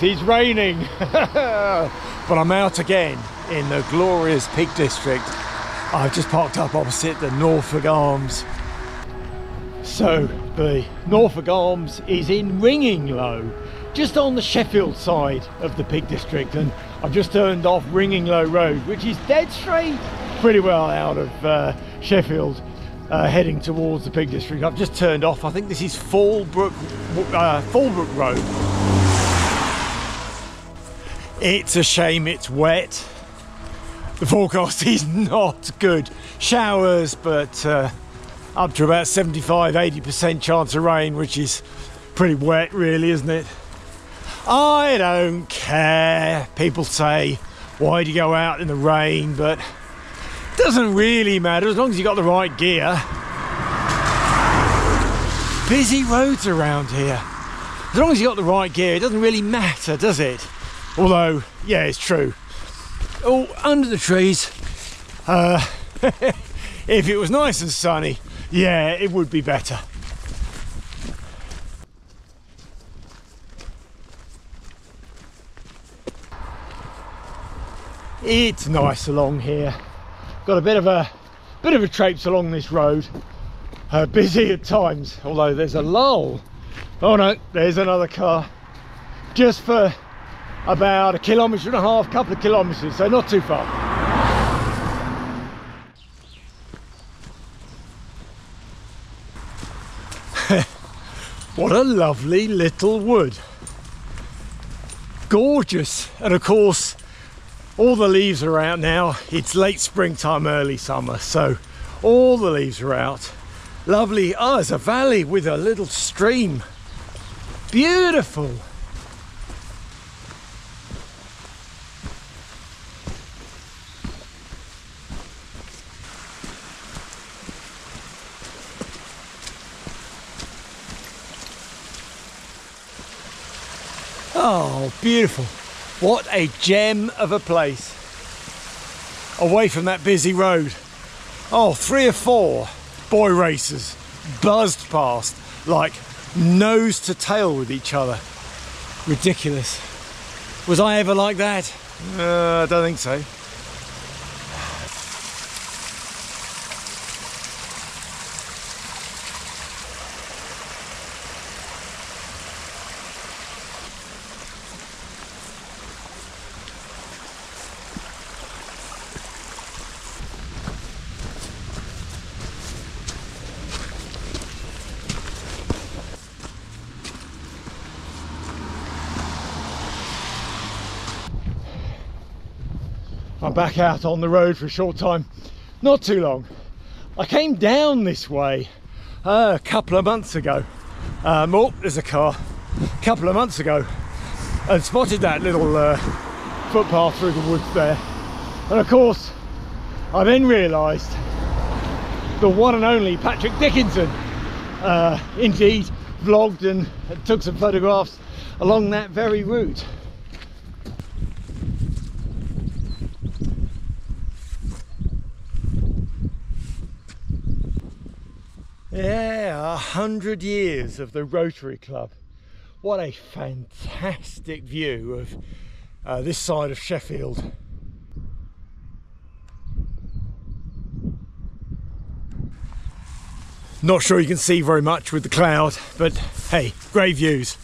It is raining, but I'm out again in the glorious Peak District. I've just parked up opposite the Norfolk Arms. So the Norfolk Arms is in Ringing Low, just on the Sheffield side of the Peak District, and I've just turned off Ringing Low Road, which is dead straight, pretty well out of Sheffield, heading towards the Peak District. I've just turned off, I think this is Fallbrook Road. It's a shame it's wet. The forecast is not good. Showers, but up to about 75–80% chance of rain, which is pretty wet really, isn't it? I don't care. People say, why do you go out in the rain? But it doesn't really matter as long as you got the right gear. Busy roads around here. As long as you got the right gear, it doesn't really matter, does it? Although, yeah, it's true. Oh, under the trees. If it was nice and sunny, yeah, it would be better. It's nice along here. Got a bit of a traipse along this road. Busy at times, although there's a lull. Oh no, there's another car. Just for about 1.5 kilometres, couple of kilometres, so not too far. What a lovely little wood. Gorgeous. And of course, all the leaves are out now. It's late springtime, early summer, so all the leaves are out. Lovely. Oh, there's a valley with a little stream. Beautiful. Oh, beautiful. What a gem of a place. Away from that busy road. Oh, 3 or 4 boy racers buzzed past like nose to tail with each other. Ridiculous. Was I ever like that? I don't think so. I'm back out on the road for a short time, not too long. I came down this way a couple of months ago. Oh, there's a car. A couple of months ago, and spotted that little footpath through the woods there. And of course, I then realised the one and only Patrick Dickinson indeed vlogged and took some photographs along that very route. Yeah, 100 years of the Rotary Club. What a fantastic view of this side of Sheffield. Not sure you can see very much with the cloud, but hey, great views.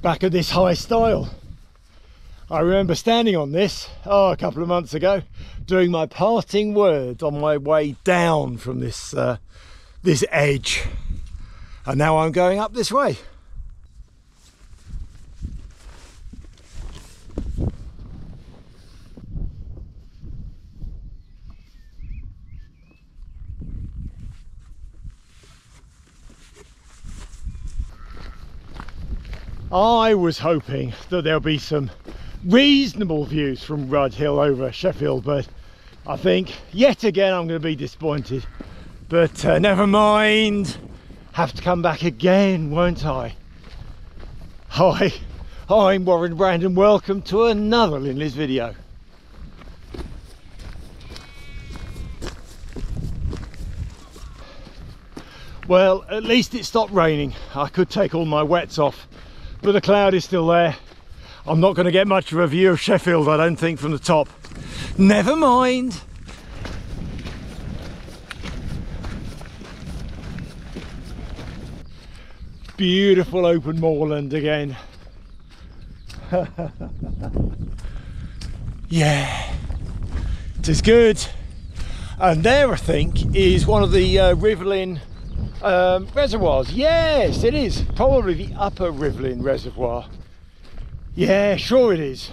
Back at this high stile. I remember standing on this a couple of months ago, doing my parting words on my way down from this this edge, and now I'm going up this way. I was hoping that there'll be some reasonable views from Rudd Hill over Sheffield, but I think yet again I'm going to be disappointed. But never mind, have to come back again, won't I? Hi, I'm Warren Brandon, welcome to another Linleys video. Well, at least it stopped raining. I could take all my wets off, but the cloud is still there. I'm not going to get much of a view of Sheffield, I don't think, from the top. Never mind. Beautiful open moorland again. Yeah, it is good. And there, I think, is one of the Rivlin reservoirs. Yes, it is. Probably the upper Rivlin reservoir. Yeah, sure it is.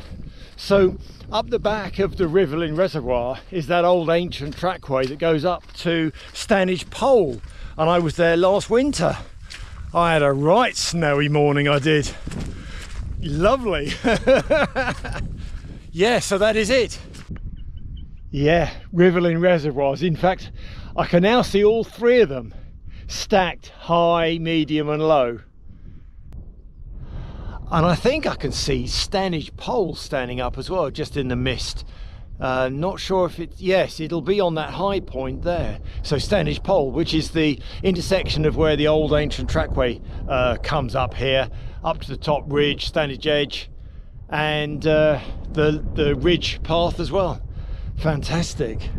So up the back of the Rivlin reservoir is that old ancient trackway that goes up to Stanage Pole. And I was there last winter. I had a right snowy morning, I did. Lovely. Yeah, so that is it. Yeah, Rivlin reservoirs. In fact, I can now see all three of them stacked high, medium and low. And I think I can see Stanage Pole standing up as well, just in the mist. Not sure if it, yes, it'll be on that high point there. So Stanage Pole, which is the intersection of where the old ancient trackway comes up here, up to the top ridge, Stanage Edge, and the ridge path as well. Fantastic.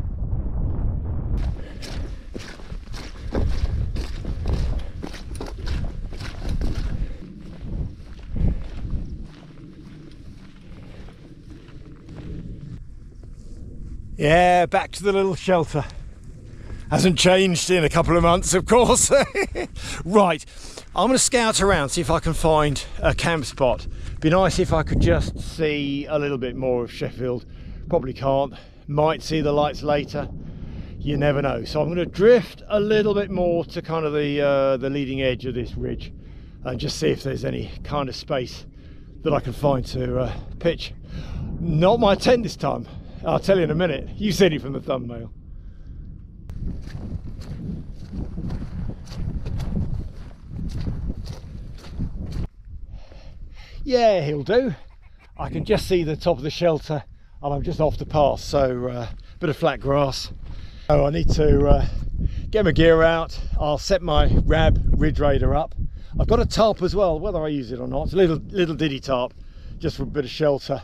Yeah, back to the little shelter. Hasn't changed in a couple of months, of course. Right, I'm going to scout around, see if I can find a camp spot. Be nice if I could just see a little bit more of Sheffield. Probably can't. Might see the lights later. You never know. So I'm going to drift a little bit more to kind of the leading edge of this ridge and just see if there's any kind of space that I can find to pitch. Not my tent this time. I'll tell you in a minute. You said it from the thumbnail. Yeah, he'll do. I can just see the top of the shelter and I'm just off the path, so bit of flat grass. Oh, I need to get my gear out. I'll set my Rab Ridge Raider up. I've got a tarp as well, whether I use it or not. It's a little diddy tarp, just for a bit of shelter.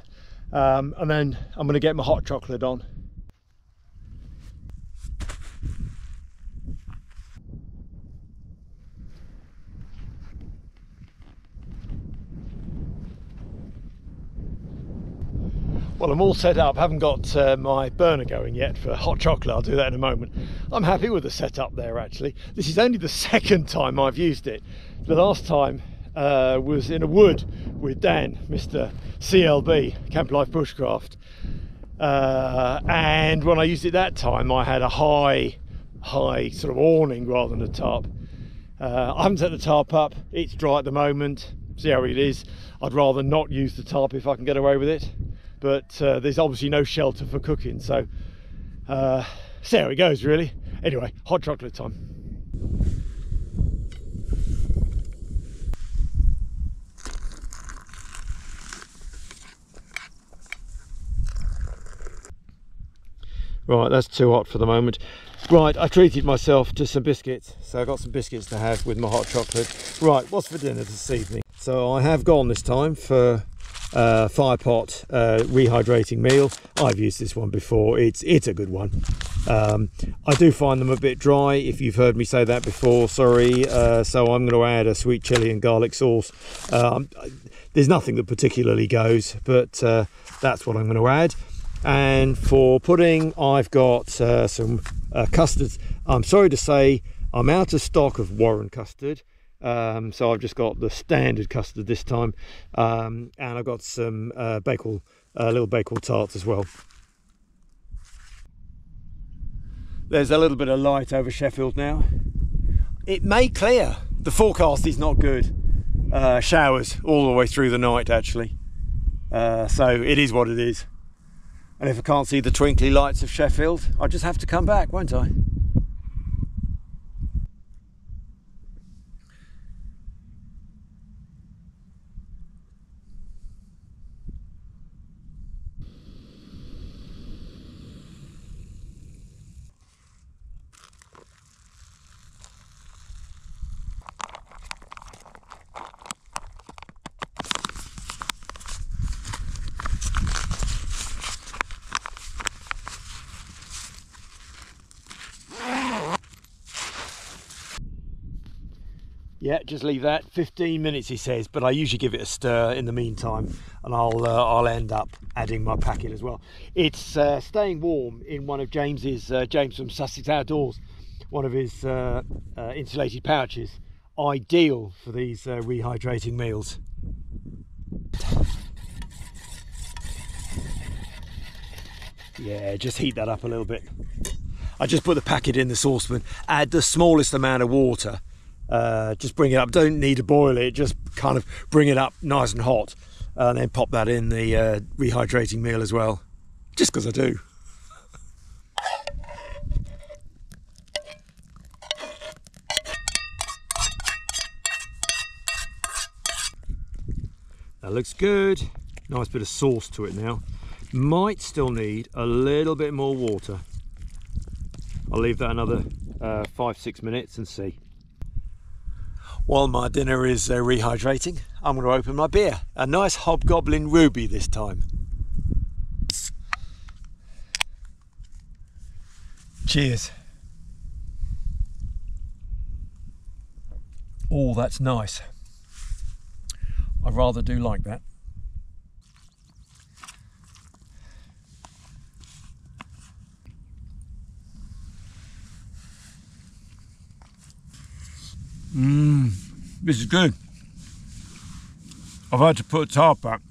And then I'm going to get my hot chocolate on. Well, I'm all set up. Haven't got my burner going yet for hot chocolate. I'll do that in a moment. I'm happy with the setup there, actually. This is only the second time I've used it. The last time was in a wood with Dan, Mr. CLB, Camp Life Bushcraft. And when I used it that time, I had a high sort of awning rather than a tarp. I haven't set the tarp up. It's dry at the moment. See how it is. I'd rather not use the tarp if I can get away with it. But there's obviously no shelter for cooking, so see how it goes, really. Anyway, hot chocolate time. Right, that's too hot for the moment. Right, I treated myself to some biscuits, so I got some biscuits to have with my hot chocolate. Right, what's for dinner this evening? So I have gone this time for fire pot rehydrating meal. I've used this one before. It's a good one. I do find them a bit dry, if you've heard me say that before, sorry. So I'm going to add a sweet chili and garlic sauce. There's nothing that particularly goes, but that's what I'm going to add. And for pudding, I've got some custards. I'm sorry to say I'm out of stock of Warren custard, so I've just got the standard custard this time, and I've got some little Bakewell tarts as well. There's a little bit of light over Sheffield now. It may clear. The forecast is not good. Showers all the way through the night, actually. So it is what it is. And if I can't see the twinkly lights of Sheffield, I'll just have to come back, won't I? Yeah, just leave that 15 minutes, he says, but I usually give it a stir in the meantime, and I'll end up adding my packet as well. It's staying warm in one of James's, James from Sussex Outdoors, one of his insulated pouches. Ideal for these rehydrating meals. Yeah, just heat that up a little bit. I just put the packet in the saucepan, add the smallest amount of water, just bring it up, don't need to boil it, just kind of bring it up nice and hot, and then pop that in the rehydrating meal as well, just because I do. That looks good. Nice bit of sauce to it now. Might still need a little bit more water. I'll leave that another 5-6 minutes and see. While my dinner is rehydrating, I'm going to open my beer. A nice Hobgoblin Ruby this time. Cheers. Oh, that's nice. I rather do like that. This is good. I've had to put a tarp up.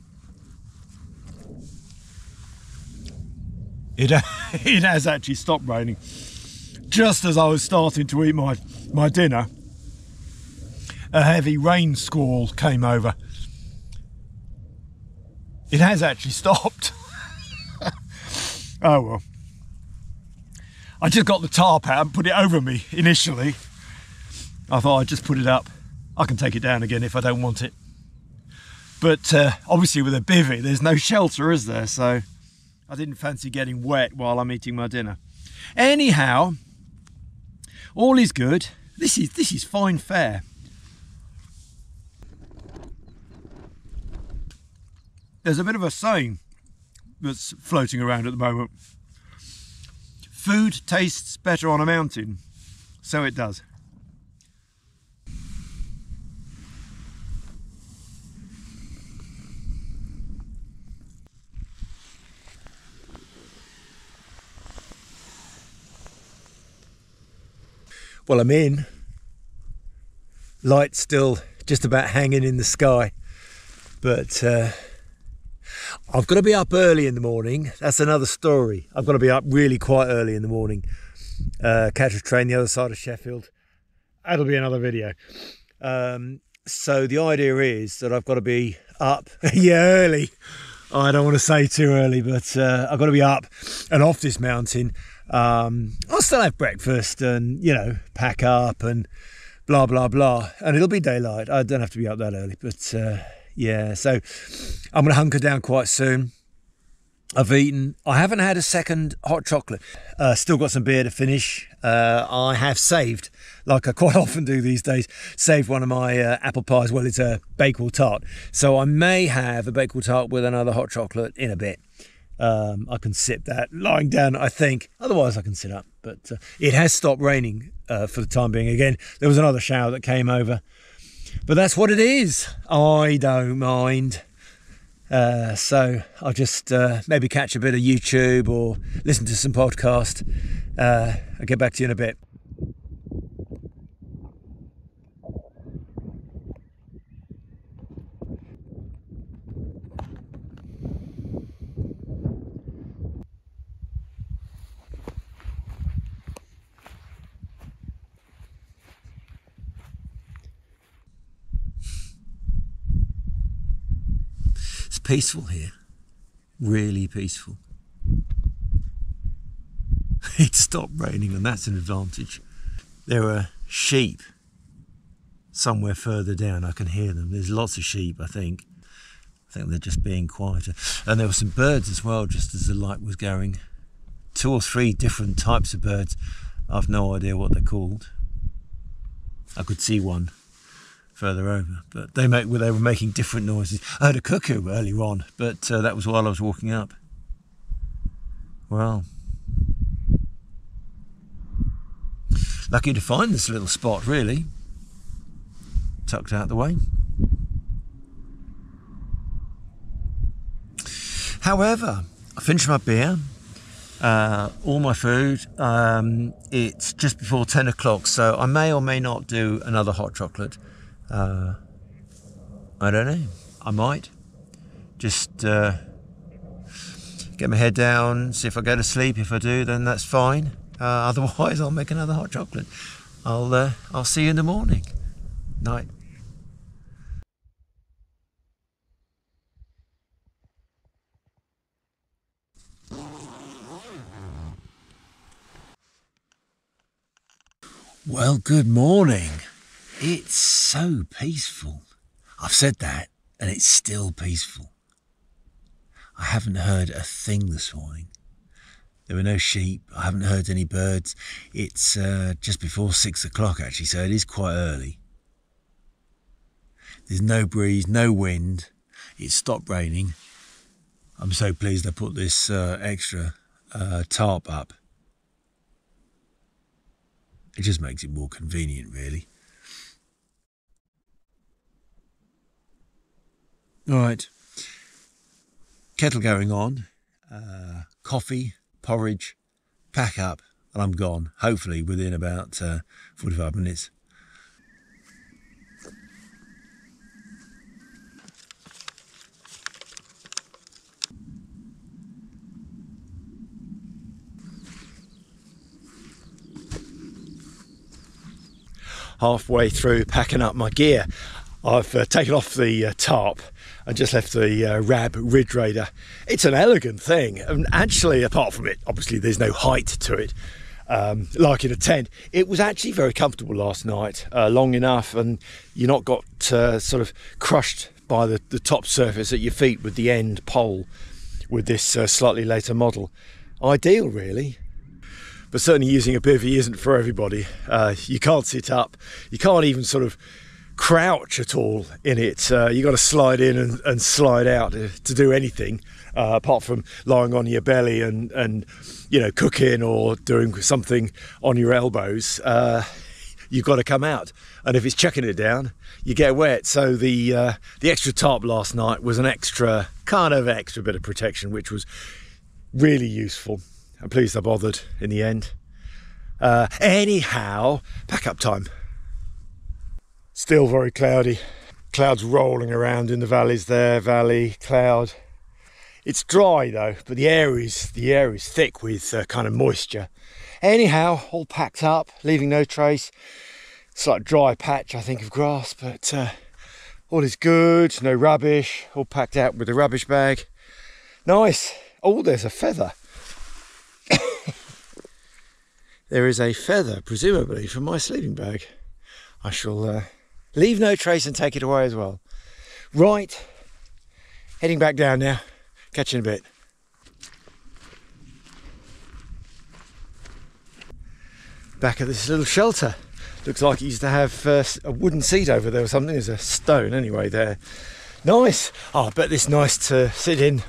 It has actually stopped raining. Just as I was starting to eat my dinner, a heavy rain squall came over. It has actually stopped. Oh well. I just got the tarp out and put it over me initially. I thought I'd just put it up. I can take it down again if I don't want it. But obviously with a bivvy, there's no shelter, is there? So I didn't fancy getting wet while I'm eating my dinner. Anyhow, all is good. This is fine fare. There's a bit of a saying that's floating around at the moment. Food tastes better on a mountain. So it does. Well, I'm in. Light's still just about hanging in the sky, but I've got to be up early in the morning. That's another story. I've got to be up really quite early in the morning. Catch a train the other side of Sheffield. That'll be another video. So the idea is that I've got to be up, yeah, early. I don't want to say too early, but I've got to be up and off this mountain. I'll still have breakfast and, you know, pack up and blah, blah, blah. And it'll be daylight. I don't have to be up that early, but yeah. So I'm going to hunker down quite soon. I've eaten. I haven't had a second hot chocolate. Still got some beer to finish. I have saved, like I quite often do these days, saved one of my apple pies. Well, it's a Bakewell tart. So I may have a Bakewell tart with another hot chocolate in a bit. I can sip that lying down, I think. Otherwise I can sit up. But it has stopped raining for the time being. Again, there was another shower that came over. But that's what it is. I don't mind. So I'll just maybe catch a bit of YouTube or listen to some podcast. I'll get back to you in a bit. It's peaceful here, really peaceful. It stopped raining and that's an advantage. There are sheep somewhere further down. I can hear them. There's lots of sheep, I think. They're just being quieter. And there were some birds as well, just as the light was going. 2 or 3 different types of birds. I've no idea what they're called. I could see one further over, but they were making different noises. I heard a cuckoo earlier on, but that was while I was walking up. Well, lucky to find this little spot, really. tucked out the way. However, I finished my beer, all my food. It's just before 10 o'clock, so I may or may not do another hot chocolate. I don't know. I might. Just get my head down, see if I go to sleep. If I do, then that's fine. Otherwise, I'll make another hot chocolate. I'll see you in the morning. Night. Well, good morning. It's so peaceful. I've said that, and it's still peaceful. I haven't heard a thing this morning. There were no sheep. I haven't heard any birds. It's just before 6 o'clock, actually, so it is quite early. There's no breeze, no wind. It stopped raining. I'm so pleased I put this extra tarp up. It just makes it more convenient, really. All right, kettle going on, coffee, porridge, pack up, and I'm gone, hopefully within about 45 minutes. Halfway through packing up my gear, I've taken off the tarp and just left the Rab Ridge Raider. It's an elegant thing, and actually, apart from it, obviously there's no height to it, like in a tent. It was actually very comfortable last night, long enough, and you're not got sort of crushed by the top surface at your feet with the end pole with this slightly later model. Ideal, really. But certainly using a bivy isn't for everybody. You can't sit up, you can't even sort of crouch at all in it. You got to slide in and slide out to do anything, apart from lying on your belly and you know, cooking or doing something on your elbows. You've got to come out, and if it's chucking it down, you get wet. So the extra tarp last night was an extra bit of protection, which was really useful. I'm pleased I bothered in the end. Anyhow, pack up time. Still very cloudy. Clouds rolling around in the valleys there, valley, cloud. It's dry though, but the air is thick with kind of moisture. Anyhow, all packed up, leaving no trace. It's like a dry patch, I think, of grass, but all is good, no rubbish, all packed out with a rubbish bag. Nice. Oh, there's a feather. There is a feather, presumably from my sleeping bag. I shall leave no trace and take it away as well. Right, heading back down now. Catch you in a bit. Back at this little shelter. Looks like it used to have a wooden seat over there or something. There's a stone anyway there. Nice. Oh, I bet it's nice to sit in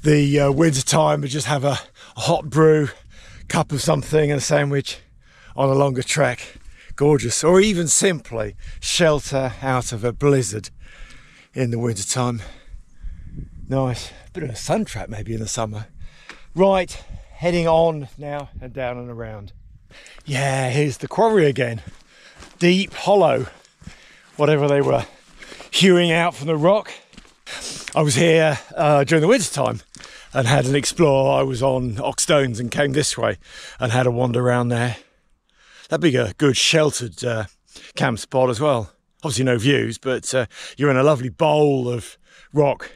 the winter time and just have a hot brew, cup of something and a sandwich on a longer trek. Gorgeous. Or even simply shelter out of a blizzard in the winter time. Nice. Bit of a sun trap maybe in the summer. Right, heading on now and down and around. Yeah, here's the quarry again. Deep, hollow, whatever they were hewing out from the rock. I was here during the winter time and had an explore. I was on Oxstones and came this way and had a wander around there. That'd be a good sheltered camp spot as well. Obviously no views, but you're in a lovely bowl of rock.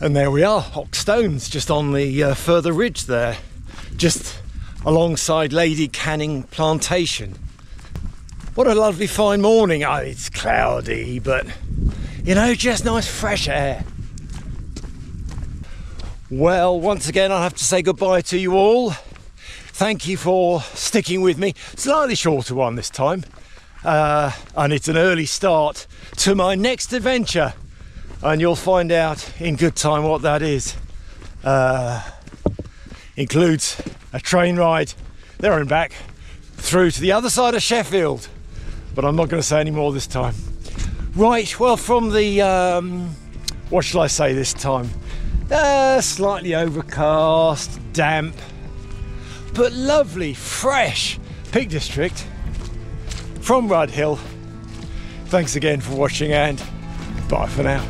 And there we are, Oxstones, just on the further ridge there, just alongside Lady Canning Plantation. What a lovely fine morning. Oh, it's cloudy, but you know, just nice fresh air. Well, once again, I'll have to say goodbye to you all. Thank you for sticking with me. Slightly shorter one this time. And it's an early start to my next adventure. And you'll find out in good time what that is. Includes a train ride there and back through to the other side of Sheffield, but I'm not going to say any more this time. Right, well, from the what shall I say this time, slightly overcast, damp, but lovely, fresh Peak District from Rudd Hill. Thanks again for watching, and bye for now.